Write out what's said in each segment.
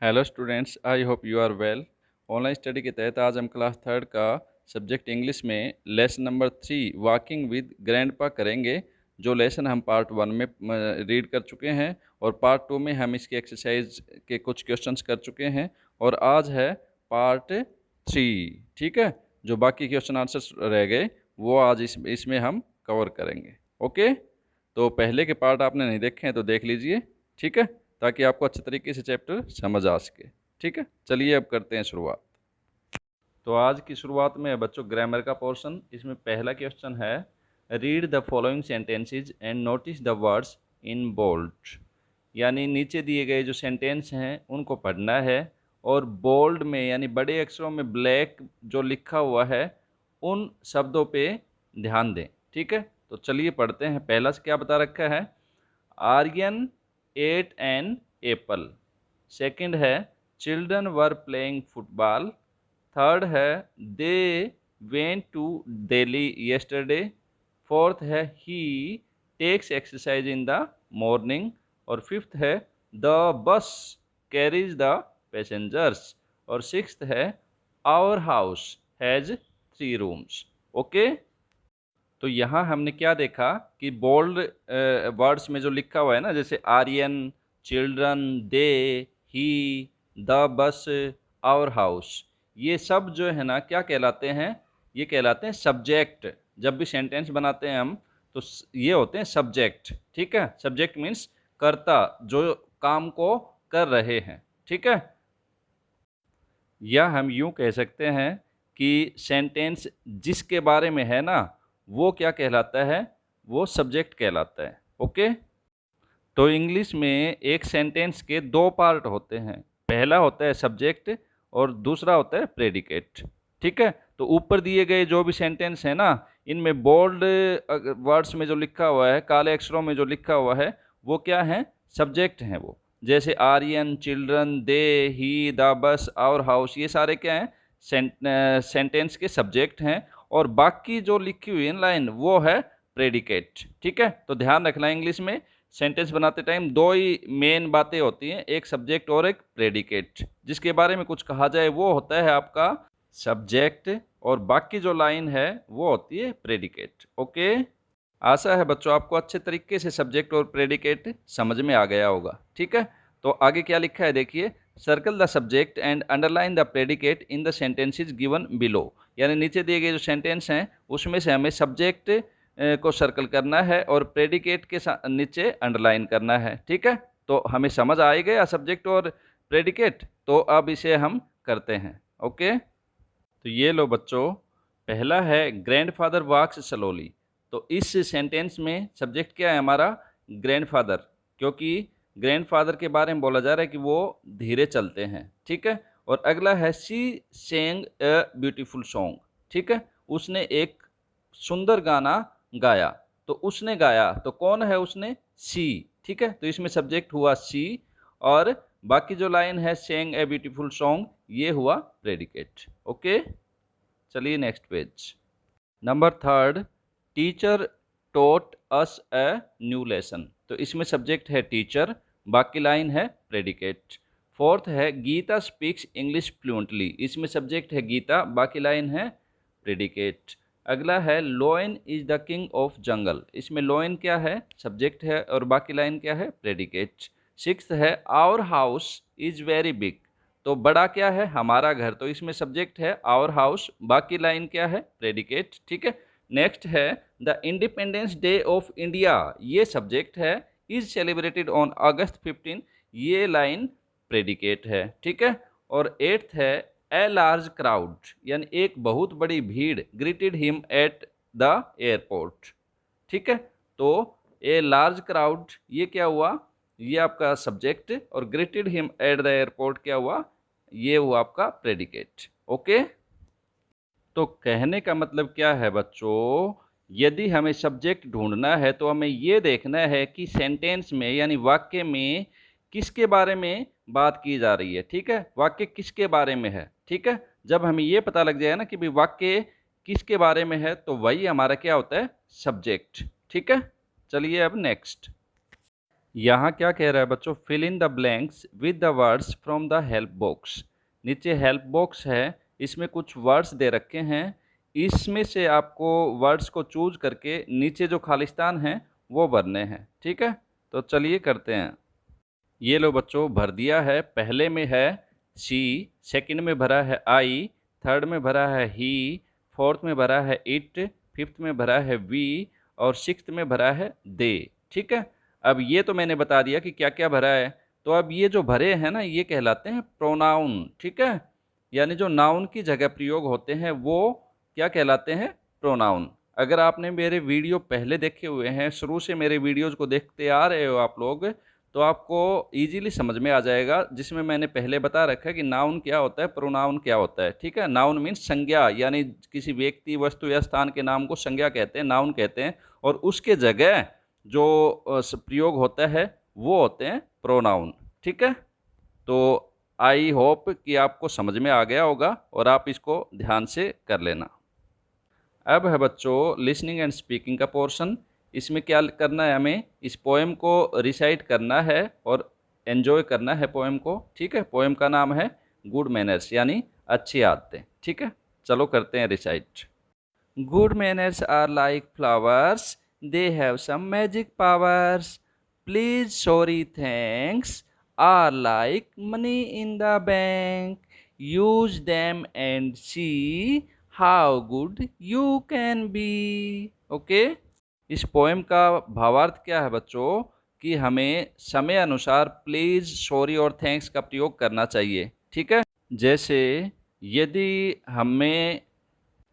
Hello students, I hope you are well. Online study के तहत आज हम क्लास थर्ड का सब्जेक्ट इंग्लिश में lesson number 3 walking with grandpa करेंगे। जो लेसन हम पार्ट 1 में रीड कर चुके हैं और पार्ट 2 में हम इसके एक्सरसाइज के कुछ क्वेश्चंस कर चुके हैं और आज है पार्ट 3। ठीक है, जो बाकी क्वेश्चन आंसर्स रह गए वो आज इसमें हम कवर करेंगे। ओके, तो पहले के पार्ट आपने नहीं देखे हैं तो देख लीजिए, ठीक है, ताकि आपको अच्छे तरीके से चैप्टर समझ आ सके। ठीक है, चलिए अब करते हैं शुरुआत। तो आज की शुरुआत में है बच्चों ग्रामर का पोर्शन। इसमें पहला क्वेश्चन है, read the following sentences and notice the words in bold. यानी नीचे दिए गए जो सेंटेंस हैं उनको पढ़ना है और बोल्ड में यानी बड़े अक्षरों में ब्लैक जो लिखा हुआ है उन शब्दों पे ध्यान दें। ठीक है, तो चलिए पढ़ते हैं। पहला से क्या बता रखा है, Aryan ate an apple. Second है, children were playing football. Third है, they went to Delhi yesterday. Fourth है, he takes exercise in the morning. और फिफ्थ है, the bus carries the passengers. और सिक्स्थ है, our house has 3 rooms. Okay, तो यहाँ हमने क्या देखा कि बोल्ड वर्ड्स में जो लिखा हुआ है ना, जैसे Aryan, children, they, he, the bus, our house, ये सब जो है ना क्या कहलाते हैं, ये कहलाते हैं सब्जेक्ट। जब भी सेंटेंस बनाते हैं हम तो ये होते हैं सब्जेक्ट। ठीक है, सब्जेक्ट मीन्स कर्ता, जो काम को कर रहे हैं। ठीक है, या हम यूं कह सकते हैं कि सेंटेंस जिसके बारे में है ना वो क्या कहलाता है, वो सब्जेक्ट कहलाता है। ओके, तो इंग्लिश में एक सेंटेंस के 2 पार्ट होते हैं। पहला होता है सब्जेक्ट और दूसरा होता है प्रेडिकेट। ठीक है, तो ऊपर दिए गए जो भी सेंटेंस है ना, इनमें बोल्ड वर्ड्स में जो लिखा हुआ है, काले अक्षरों में जो लिखा हुआ है, वो क्या है, सब्जेक्ट हैं वो। जैसे Aryan, children, they, he, the bus, our house, ये सारे क्या हैं, सेंटेंस के सब्जेक्ट हैं। और बाकी जो लिखी हुई है लाइन वो है प्रेडिकेट। ठीक है, तो ध्यान रखना इंग्लिश में सेंटेंस बनाते टाइम 2 ही मेन बातें होती हैं, एक सब्जेक्ट और एक प्रेडिकेट। जिसके बारे में कुछ कहा जाए वो होता है आपका सब्जेक्ट और बाकी जो लाइन है वो होती है प्रेडिकेट। ओके, आशा है बच्चों आपको अच्छे तरीके से सब्जेक्ट और प्रेडिकेट समझ में आ गया होगा। ठीक है, तो आगे क्या लिखा है देखिए, circle the subject and underline the predicate in the sentences given below. यानी नीचे दिए गए जो सेंटेंस हैं उसमें से हमें सब्जेक्ट को सर्कल करना है और प्रेडिकेट के नीचे अंडरलाइन करना है। ठीक है, तो हमें समझ आ ही गया सब्जेक्ट और प्रेडिकेट, तो अब इसे हम करते हैं। ओके, तो ये लो बच्चों, पहला है ग्रैंडफादर वॉक्स स्लोली। तो इस सेंटेंस में सब्जेक्ट क्या है हमारा, ग्रैंडफादर, क्योंकि ग्रैंडफादर के बारे में बोला जा रहा है कि वो धीरे चलते हैं। ठीक है, और अगला है she Seng a beautiful song. ठीक है, उसने एक सुंदर गाना गाया। तो उसने गाया, तो कौन है उसने, सी। ठीक है, तो इसमें सब्जेक्ट हुआ सी और बाकी जो लाइन है सेंग ए ब्यूटीफुल सॉन्ग, ये हुआ प्रेडिकेट। ओके, चलिए next page. Number third, teacher taught us a new lesson. तो इसमें सब्जेक्ट है टीचर, बाकी लाइन है प्रेडिकेट। फोर्थ है गीता स्पीक्स इंग्लिश फ्लुएंटली। इसमें सब्जेक्ट है गीता, बाकी लाइन है प्रेडिकेट। अगला है lion is the king of jungle. इसमें लोयन क्या है, सब्जेक्ट है और बाकी लाइन क्या है, प्रेडिकेट। सिक्स्थ है our house is very big. तो बड़ा क्या है, हमारा घर, तो इसमें सब्जेक्ट है आवर हाउस, बाकी लाइन क्या है, प्रेडिकेट। ठीक है, नेक्स्ट है the independence day of India. ये सब्जेक्ट है, इज सेलिब्रेटेड ऑन अगस्त 15, ये लाइन प्रेडिकेट है। ठीक है, और एट्थ है ए लार्ज क्राउड, यानी एक बहुत बड़ी भीड़ greeted him at the airport. ठीक है, तो ए लार्ज क्राउड ये क्या हुआ, ये आपका सब्जेक्ट, और greeted him at the airport क्या हुआ, ये हुआ आपका प्रेडिकेट। ओके, तो कहने का मतलब क्या है बच्चों, यदि हमें सब्जेक्ट ढूंढना है तो हमें ये देखना है कि सेंटेंस में यानी वाक्य में किसके बारे में बात की जा रही है। ठीक है, वाक्य किसके बारे में है। ठीक है, जब हमें ये पता लग जाए ना कि भाई वाक्य किसके बारे में है, तो वही हमारा क्या होता है, सब्जेक्ट। ठीक है, चलिए अब नेक्स्ट। यहाँ क्या कह रहा है बच्चों, fill in the blanks with the words from the help box. नीचे हेल्प बॉक्स है, इसमें कुछ वर्ड्स दे रखे हैं, इसमें से आपको वर्ड्स को चूज करके नीचे जो खालिस्तान हैं वो भरने हैं। ठीक है, तो चलिए करते हैं। ये लो बच्चों, भर दिया है। पहले में है शी, सेकंड में भरा है आई, थर्ड में भरा है ही, फोर्थ में भरा है इट, फिफ्थ में भरा है वी और सिक्स्थ में भरा है दे। ठीक है, अब ये तो मैंने बता दिया कि क्या क्या भरा है। तो अब ये जो भरे हैं ना, ये कहलाते हैं प्रोनाउन। ठीक है, यानी जो नाउन की जगह प्रयोग होते हैं वो क्या कहलाते हैं, प्रोनाउन। अगर आपने मेरे वीडियो पहले देखे हुए हैं, शुरू से मेरे वीडियोज़ को देखते आ रहे हो आप लोग, तो आपको इजीली समझ में आ जाएगा, जिसमें मैंने पहले बता रखा है कि नाउन क्या होता है, प्रोनाउन क्या होता है। ठीक है, नाउन मीन्स संज्ञा, यानी किसी व्यक्ति, वस्तु या स्थान के नाम को संज्ञा कहते हैं, नाउन कहते हैं, और उसके जगह जो प्रयोग होता है वो होते हैं प्रोनाउन। ठीक है, तो आई होप कि आपको समझ में आ गया होगा और आप इसको ध्यान से कर लेना। अब है बच्चों लिसनिंग एंड स्पीकिंग का पोर्शन। इसमें क्या करना है, हमें इस पोएम को रिसाइट करना है और एन्जॉय करना है पोएम को। ठीक है, पोएम का नाम है गुड मैनर्स, यानी अच्छी आदतें। ठीक है, चलो करते हैं recite. Good manners are like flowers, they have some magic powers. Please, sorry, thanks are like money in the bank. Use them and see how good you can be. Okay? इस poem का भावार्थ क्या है बच्चों, कि हमें समय अनुसार प्लीज, सॉरी और थैंक्स का प्रयोग करना चाहिए। ठीक है, जैसे यदि हमें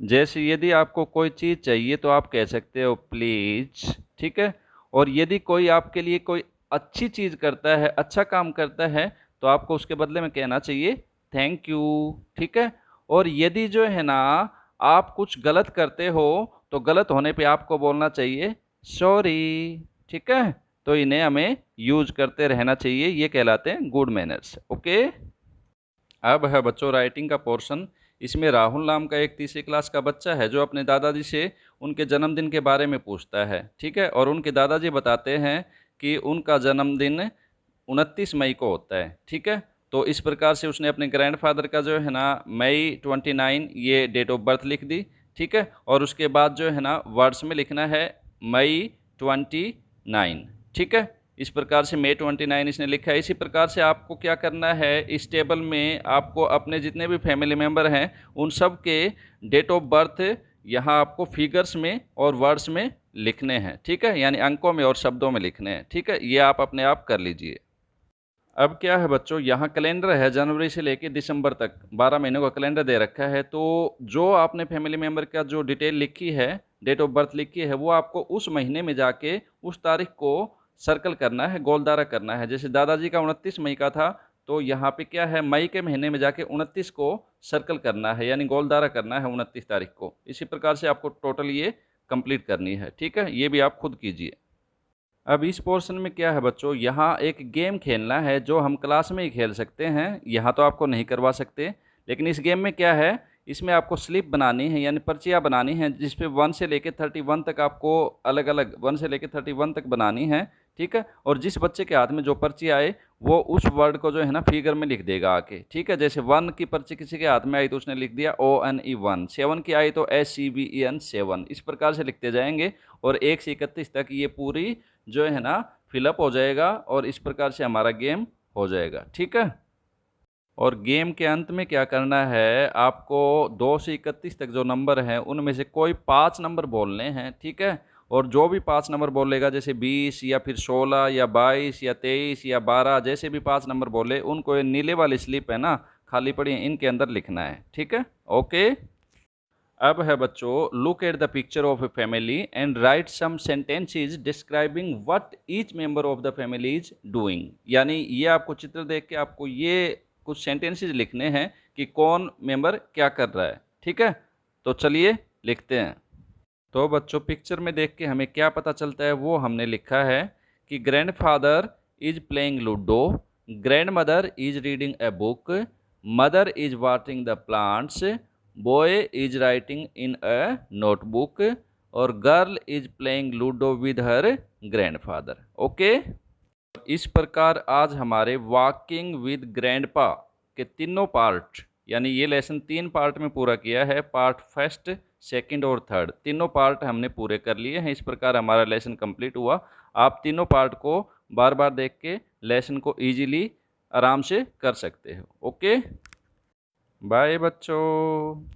जैसे यदि आपको कोई चीज़ चाहिए तो आप कह सकते हो प्लीज। ठीक है, और यदि कोई आपके लिए कोई अच्छी चीज़ करता है, अच्छा काम करता है, तो आपको उसके बदले में कहना चाहिए थैंक यू। ठीक है, और यदि जो है ना आप कुछ गलत करते हो तो गलत होने पे आपको बोलना चाहिए सॉरी। ठीक है, तो इन्हें हमें यूज करते रहना चाहिए, ये कहलाते हैं गुड मैनर्स। ओके, अब है बच्चों राइटिंग का पोर्शन। इसमें राहुल नाम का एक तीसरी क्लास का बच्चा है जो अपने दादाजी से उनके जन्मदिन के बारे में पूछता है। ठीक है, और उनके दादाजी बताते हैं कि उनका जन्मदिन 29 मई को होता है। ठीक है, तो इस प्रकार से उसने अपने ग्रैंडफादर का जो है ना मई 29 ये डेट ऑफ बर्थ लिख दी। ठीक है, और उसके बाद जो है ना वर्ड्स में लिखना है मई 29। ठीक है, इस प्रकार से मई 29 इसने लिखा है। इसी प्रकार से आपको क्या करना है, इस टेबल में आपको अपने जितने भी फैमिली मेम्बर हैं उन सब के डेट ऑफ बर्थ यहाँ आपको फिगर्स में और वर्ड्स में लिखने हैं। ठीक है, यानी अंकों में और शब्दों में लिखने हैं। ठीक है, ये आप अपने आप कर लीजिए। अब क्या है बच्चों, यहाँ कैलेंडर है, जनवरी से लेकर दिसंबर तक 12 महीनों का कैलेंडर दे रखा है। तो जो आपने फैमिली मेम्बर का जो डिटेल लिखी है, डेट ऑफ बर्थ लिखी है, वो आपको उस महीने में जाके उस तारीख को सर्कल करना है, गोलदारा करना है। जैसे दादाजी का 29 मई का था, तो यहाँ पे क्या है, मई के महीने में जाके 29 को सर्कल करना है, यानी गोलदारा करना है 29 तारीख को। इसी प्रकार से आपको टोटल ये कंप्लीट करनी है। ठीक है, ये भी आप खुद कीजिए। अब इस पोर्शन में क्या है बच्चों, यहाँ एक गेम खेलना है जो हम क्लास में ही खेल सकते हैं, यहाँ तो आपको नहीं करवा सकते। लेकिन इस गेम में क्या है, इसमें आपको स्लिप बनानी है, यानी पर्चियाँ बनानी हैं, जिस पे 1 से लेकर 31 तक आपको अलग अलग 1 से लेकर 31 तक बनानी है। ठीक है, और जिस बच्चे के हाथ में जो पर्ची आए वो उस वर्ड को जो है ना फिगर में लिख देगा आके। ठीक है, जैसे 1 की पर्ची किसी के हाथ में आई तो उसने लिख दिया ONE 1, 7 की आई तो SEVEN 7। इस प्रकार से लिखते जाएंगे और 1 से 31 तक ये पूरी जो है ना फिलअप हो जाएगा और इस प्रकार से हमारा गेम हो जाएगा। ठीक है, और गेम के अंत में क्या करना है, आपको 2 से 31 तक जो नंबर हैं उनमें से कोई 5 नंबर बोलने हैं। ठीक है, और जो भी 5 नंबर बोलेगा, जैसे 20 या फिर 16 या 22 या 23 या 12, जैसे भी 5 नंबर बोले उनको ये नीले वाली स्लिप है ना खाली पड़ी है, इनके अंदर लिखना है। ठीक है, ओके। अब है बच्चों, look at the picture of a family and write some sentences describing what each member of the family is doing. यानी ये आपको चित्र देख के आपको ये कुछ सेंटेंसेस लिखने हैं कि कौन मेंबर क्या कर रहा है। ठीक है, तो चलिए लिखते हैं। तो बच्चों पिक्चर में देख के हमें क्या पता चलता है वो हमने लिखा है कि grandfather is playing ludo, grandmother is reading a book, mother is watering the plants, boy is writing in a notebook और girl is playing ludo with her grandfather. Okay, इस प्रकार आज हमारे वॉकिंग विद ग्रैंडपा के तीनों part, यानी ये lesson 3 part में पूरा किया है। पार्ट फर्स्ट, सेकंड और थर्ड, तीनों पार्ट हमने पूरे कर लिए हैं। इस प्रकार हमारा लेसन कंप्लीट हुआ। आप तीनों पार्ट को बार बार देख के लेसन को ईजिली आराम से कर सकते हो। ओके, बाय बच्चों।